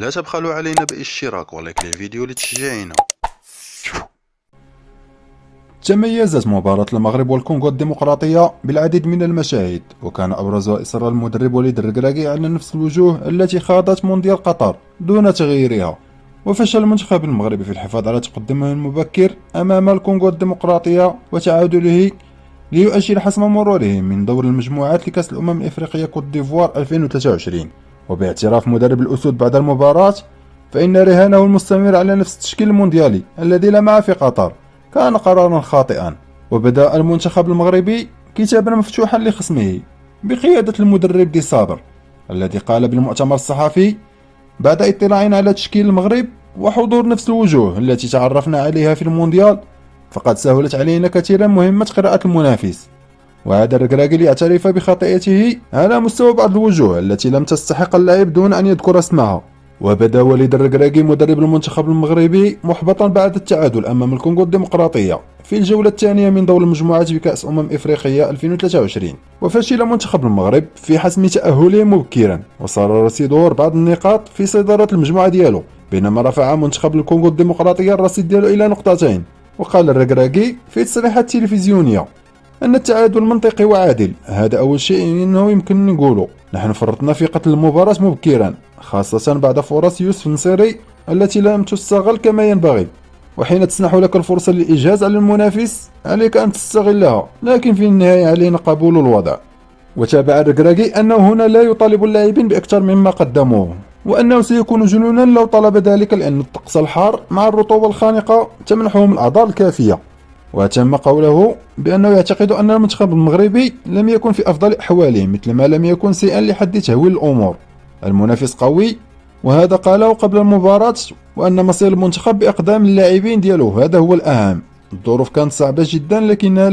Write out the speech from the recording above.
لا تبخلوا علينا بالاشتراك ولايك للفيديو لتشجيعنا. تميزت مباراة المغرب والكونغو الديمقراطية بالعديد من المشاهد، وكان أبرزها إصرار المدرب وليد الركراكي على نفس الوجوه التي خاضت مونديال قطر دون تغييرها. وفشل المنتخب المغربي في الحفاظ على تقدمه المبكر أمام الكونغو الديمقراطية وتعادله ليؤجل حسم مروره من دور المجموعات لكأس الأمم الإفريقية كوت ديفوار 2023. وباعتراف مدرب الأسود بعد المباراة، فإن رهانه المستمر على نفس التشكيل المونديالي الذي لمع في قطر كان قرارا خاطئا. وبدأ المنتخب المغربي كتابا مفتوحا لخصمه بقيادة المدرب دي صابر، الذي قال بالمؤتمر الصحفي بعد اطلاع على تشكيل المغرب وحضور نفس الوجوه التي تعرفنا عليها في المونديال: فقد سهلت علينا كثيرا مهمة قراءة المنافس. وهذا الركراكي ليعترف بخطئته على مستوى بعض الوجوه التي لم تستحق اللعب دون أن يذكر اسمها. وبدا وليد الركراكي مدرب المنتخب المغربي محبطا بعد التعادل أمام الكونغو الديمقراطية في الجولة الثانية من دور المجموعات بكأس إفريقيا 2023. وفشل منتخب المغرب في حسم تأهله مبكرا، وصار رصيده بعض النقاط في صدارة المجموعة ديالو، بينما رفع منتخب الكونغو الديمقراطية الرصيد ديالو إلى نقطتين. وقال الركراكي في تصريحات تلفزيونية أن التعادل منطقي وعادل. هذا أول شيء إنه يمكن نقوله. نحن فرطنا في قتل المباراة مبكرا، خاصة بعد فرص يوسف النصيري التي لم تستغل كما ينبغي. وحين تسنح لك الفرصة للإجهاز على المنافس عليك أن تستغلها، لكن في النهاية علينا قبول الوضع. وتابع الركراكي أنه هنا لا يطالب اللاعبين بأكثر مما قدموه، وأنه سيكون جنونا لو طلب ذلك، لأن الطقس الحار مع الرطوبة الخانقة تمنحهم الأعذار الكافية. وتم قوله بأنه يعتقد أن المنتخب المغربي لم يكن في أفضل أحواله، مثل ما لم يكن سيئا لحد تهويل الأمور. المنافس قوي، وهذا قاله قبل المباراة، وأن مصير المنتخب بأقدام اللاعبين ديالو هذا هو الأهم. الظروف كانت صعبة جدا لكنها